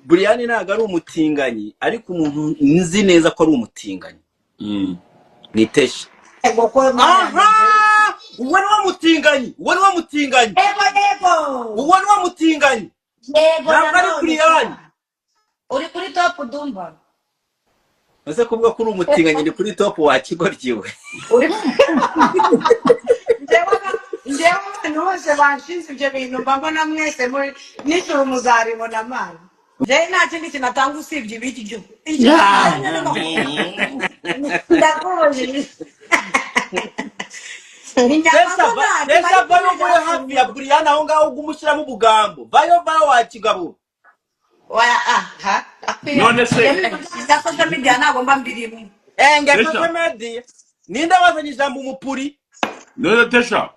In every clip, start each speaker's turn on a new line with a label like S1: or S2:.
S1: Brian ntago ari umutinganyi ariko umuntu nzi neza ko ari umutinganyi nitesha aha uwo ni umutinganyi ntabwo ari Brian
S2: uri kuri top Dumba
S1: ese kuvuga ko uri umutinganyi ni kuri top wakigoryiwe
S2: ndewe bose banshinze ibyo bintu mbona mwese muri nijoro muzaribona mani ndewe nta kindi kinatanga usibye ibiryo ndakubonye
S1: Nesa vayo muri hafi ya Brian aho ngaho gumushyiramo ubugambo vayo wakigabo
S3: none se
S2: ndakoze media nagomba mbirimo
S1: ngakoze media ninde wazanye ijambo umupuri
S3: none tesha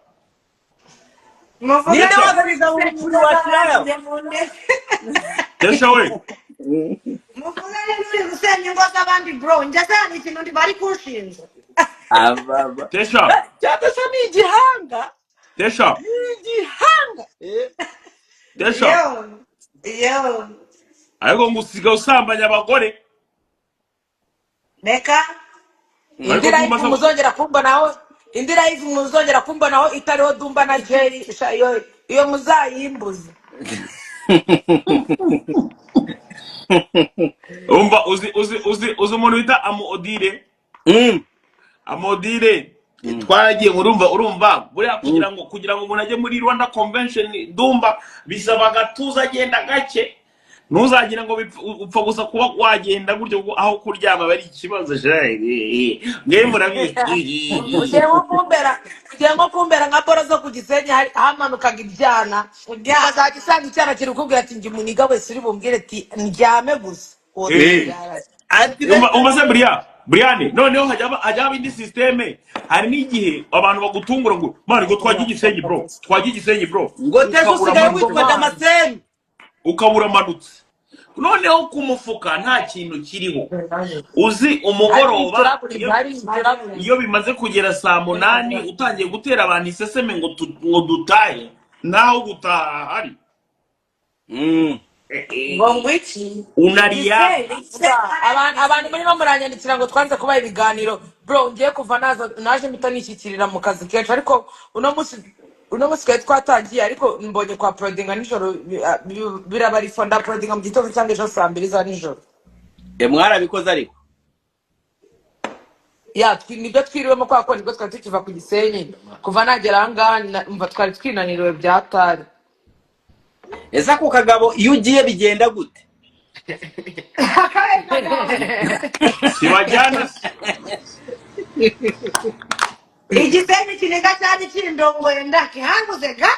S1: ninde wazanye ijambo umupuri wa Israel
S3: tesha we
S2: muvugane n'uri gusenya ingo z'abandi bro njye ni ikintu ndi bari kunshinja
S1: ababa
S3: tesha
S1: cyatesha ni igihanga
S3: tesha
S2: yo
S3: ariko ngusiga usambanya abagore
S2: reka indira yifu muzongera kumbonaho itariho Dumba na Jerry iyo muzayimbuze
S3: umva uzi umuntu bita Amodire twagiye urumva buriya kugira ngo umuntu ajye muri Rwanda Convention Dumba bisaba gatuza agenda gake ntuzagira ngo upfa gusa kuba wagenda gutyo aho kuryama bari ikibazo mwe murabizi
S2: ugiye nko kumbera nka boro zo ku Gisenyi hamanukaga ibyana ukazajya usanga icyana kiri kukubwira ati njye umuniga wese uri bumbwire ati ndyame gusa
S3: umaze Brian noneho hajya indi systeme hari n'igihe abantu bagutungura ngo mani ngo twagiye Gisenyi bro
S1: ngo teje usigaye witwa Damascene
S3: ukabura manutse noneho ku mufuka nta kintu kiriho uzi umugoroba iyo bimaze kugera saa 8 utangiye gutera abantu iseseme ngo dutahe naho gutaha hari unaria
S2: abantu muri muranyandikira ngo twanze kubaha ibiganiro bro ngiye kuva naje mpita nishyikirira mu kazi kenshi ariko uno munsi twari twatangiye ariko mbonye kwa prodinga nijoro biraba ari fonda prodinga mu gitondo cyangwa ejo saa 2 za nijoro
S1: mwarabikoze ariko
S2: nibyo twiriwemo kwa ko nibwo twari tukiva ku Gisenyi kuva nagera ahangaha mva twari twinaniriwe byatari
S1: ese ako kagabo iyo ugiye bigenda gute
S3: kibajyana
S2: Igisenyi kiniga cyari kindongoye ndakihanguze ga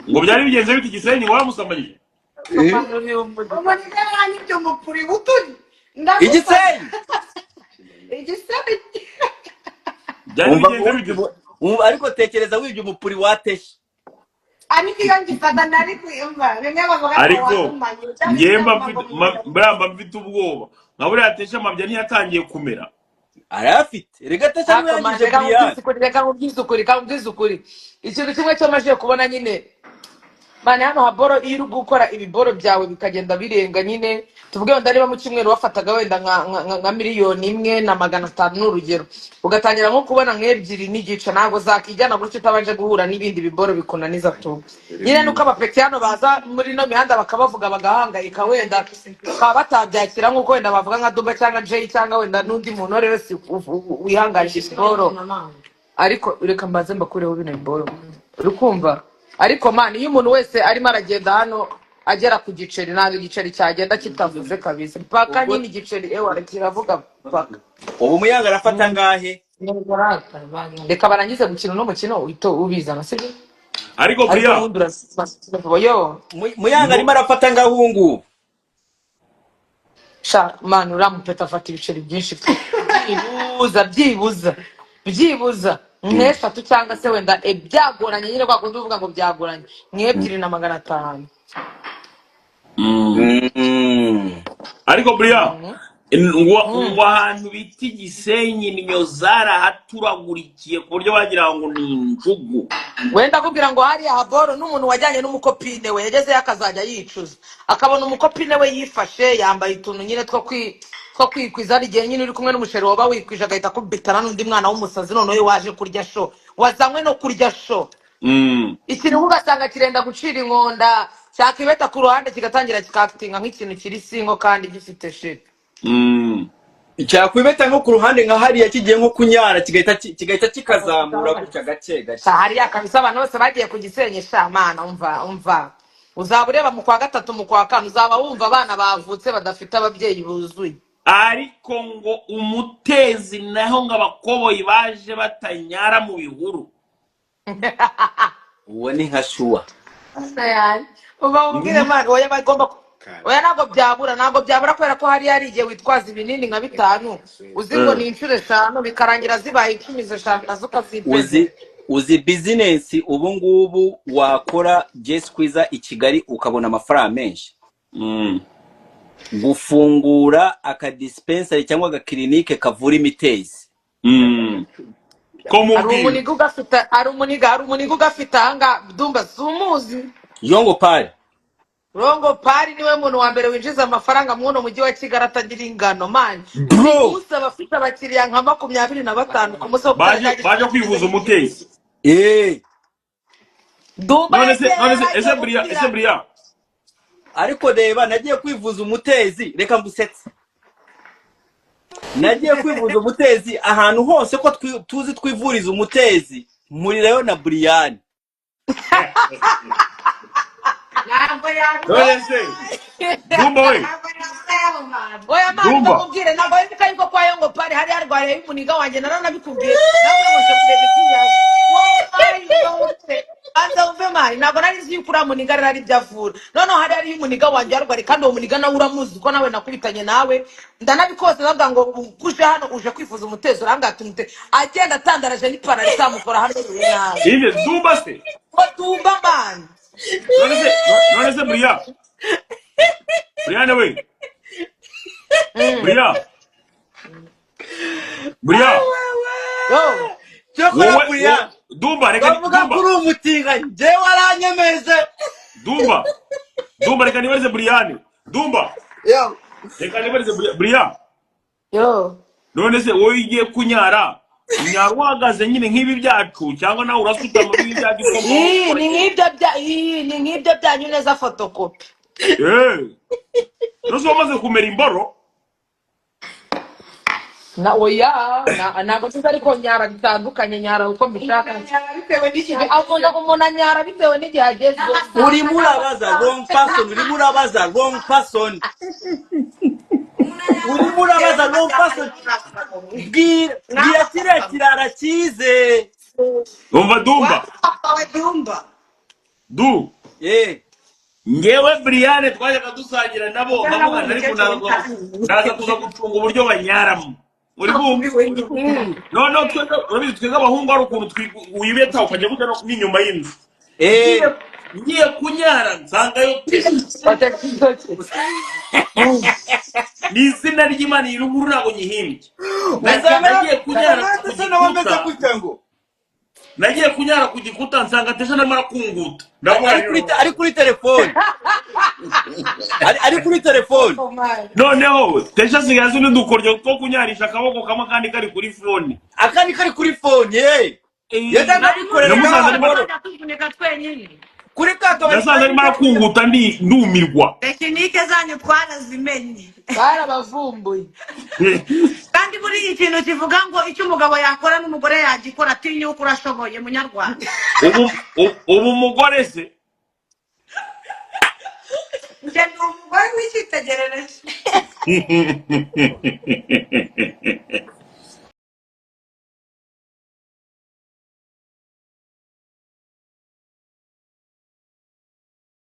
S3: ngo byari bigenze bite Gisenyi waramusambanyije
S2: umunega n'ibyo mupuri buturi
S1: Igisenyi
S3: byari bigenze bite
S1: ariko tekereza wibye umupuri wateshe
S2: ariko iyo ngifata nari kwiyumva bimwe bavuga
S3: ariko ngemba mfite ubwoba nkabura yatesha amabya ntiyatangiye kumera
S1: arafite rega tesha niyangije
S2: reka nkubwize ukuri ikintu kimwe cyo maje kubona nyine bane hano haboro iyo uri gukora ibiboro byawe bikagenda birenga nyine tuvuge wenda niba mu cyumweru wafataga wenda nka miliyoni 1,500,000 n'urugero ugatangira nko kubona nk'ebyiri n'igice ntabwo zakijyana gutyo utabanje guhura n'ibindi biboro bikunaniza tu nyine nuko abapeti hano baza muri no mihanda bakabavuga bagahangayika wenda baba batabyakira nk'uko wenda bavuga nka Dumba cyangwa Jay cyangwa wenda n'undi muntu wese wihanganisha siporo ariko reka mbaze mbakureho bino biboro urukumva ariko man iyo umuntu wese arimo aragenda hano agera ku giceri ntabwo igiceri cyagenda kitavuze kabisa paka nyine igiceri kiravuga paka
S1: ubu Muyango arafata ngahe
S2: reka barangize gukina n'umukino uhita ubizana sibyo
S3: ariko Brian
S1: Muyango arimo arafata ngahungu
S2: sha man uramupeta afata ibiceri byinshi byibuza nk'eshatu cyangwa se wenda byagoranye nyine kwa kundi uvuga ngo byagoranye 2,500.
S3: ariko Brian ngo ahantu bita Gisenyi nimyo zarahaturagurikiye ku buryo bagira ngo ni injugu.
S2: wenda kubwira ngo hariya haboro n'umuntu wajyanye n'umukopine we yagezeyo akazajya yicuza akabona umukopine we yifashe yambaye utuntu nyine two kwikwiza ari igihe nyine uri kumwe n'umusheri waba wikwije agahita akubitana n'undi mwana w'umusazi noneho waje kurya sho wazanywe no kurya sho ikintu ugasanga kirenda gucira inkonda cyakibeta ku ruhande kigatangira kikakitinga nk'ikintu kiri singo kandi gifite shit
S1: cyakwibeta nko ku ruhande nka hariya kigiye nko kunyara kigahita kikazamura gutya gake gake.
S2: hariya kabisa abantu bose bagiye ku Gisenyi shamana umva uzaba ureba mu kwa gatatu mu kwa kane uzaba wumva abana bavutse badafite ababyeyi buzuye.
S3: Ariko ngo umutezi naho ngo abakoboyi baje batanyara mu bihuru.
S1: Uwo ni nka shuwa.
S2: uba ubwire mani oya bagomba oya ntabwo byabura kubera ko hari igihe witwaza ibinini nka 5 uzi ngo ni inshuro 5 bikarangira zibaye 10 nazo ukazipeza.
S1: Uzi business ubu ngubu wakora Jess Kwiza i Kigali ukabona amafaranga menshi. Gufungura aka dispensary cyangwa aga clinique kavura imitezi.
S2: Hari umuniga ugafite ahanga Dumba sumuzi. Rongo Pari niwe muntu wa mbere winjiza amafaranga mu mujyi wa Kigali atagira ingano man. Gusa bafite abakiriya nka 25 ku muso
S3: baje kwivuza umutezi.
S2: Dumba
S3: none ese Bria
S1: ariko reba nagiye kwivuza umutezi reka mbusetse. Nagiye kwivuza umutezi ahantu hose ko tuzi twivuriza umutezi murirayo na Brian.
S3: Dumba we.
S2: Oya mani ndakubwire ntabwo wibuka yuko kwa Yongo Pari hari arwaye y'umuniga wanjye naranabikubwiye nawe wose kureba ikiyaje. Anza umve mani ntabwo nari nzi yuko uramuniga ari byavura. None hari y'umuniga wanjye arwaye kandi uwo muniga nawe uramuzi ko nawe nakubitanye nawe ndanabikose bavuga ngo kuje hano uje kwifuza umutezo urangatumute agenda atandaraje n'ipantaro izamukora hano nawe.
S3: Ibe Dumba se.
S2: Dumba mani.
S3: None se Brian we. Bria.
S2: Yo.
S1: Cyokora Brian.
S3: Dumba reka
S1: Dumba kuri umutinga je waranyemeze.
S3: Dumba reka nibaze Brian. Dumba.
S1: Yo.
S3: Reka nibaze Brian.
S2: Yo.
S3: None se wowe igiye kunyara uhagaze nyine nk'ibi byacu cyangwa nawe urasuta muri ibi byacu
S2: ni nk'ibyo byanyu neza fotokopi.
S3: Nose wamaze kumera imboro
S2: na oya ntabwo tuzi ariko nyara bitandukanye nyara uko mbishaka bitewe n'igihe umuntu anyara bitewe n'igihe ageze.
S1: Urimo urabaza wrong person. Urimo urabaza wrong person. Bwira kiriya kirara cyize.
S3: Umva Dumba. Ngewe Brian twajyaga dusangira nabo bamugana ariko ndaza kuza gucunga uburyo banyaramo. Uri bumva? No twebwe abahungu ari ukuntu wibeta ukajya buta no n'inyuma y'inzu. Ngiye kunyara nsangayo n'izina ry'Imana iruguru ntabwo nyihimbye. Nagiye kunyara ku gikuta nsanga Tesha namara kunguta.
S1: Ari kuri telefone. Ari kuri telefone.
S3: Noneho Tesha sigaze n'udukoryo two kunyarisha akaboko kamwe kandi kari kuri phone.
S1: Akandi kari kuri phone yenda nabikorera
S2: tuvunika twenyine.
S1: Kuri kato
S3: nasanze arimo kunguta ndumirwa.
S4: Tekinike zanyu twarazimenye.
S2: Barabavumbuye.
S4: Kandi muri ikintu kivuga ngo icyo umugabo yakora n'umugore yagikora atinyuka urashoboye munyarwanda.
S3: Ubu mugore se
S4: Nje ndumugore w'icyitegererezo.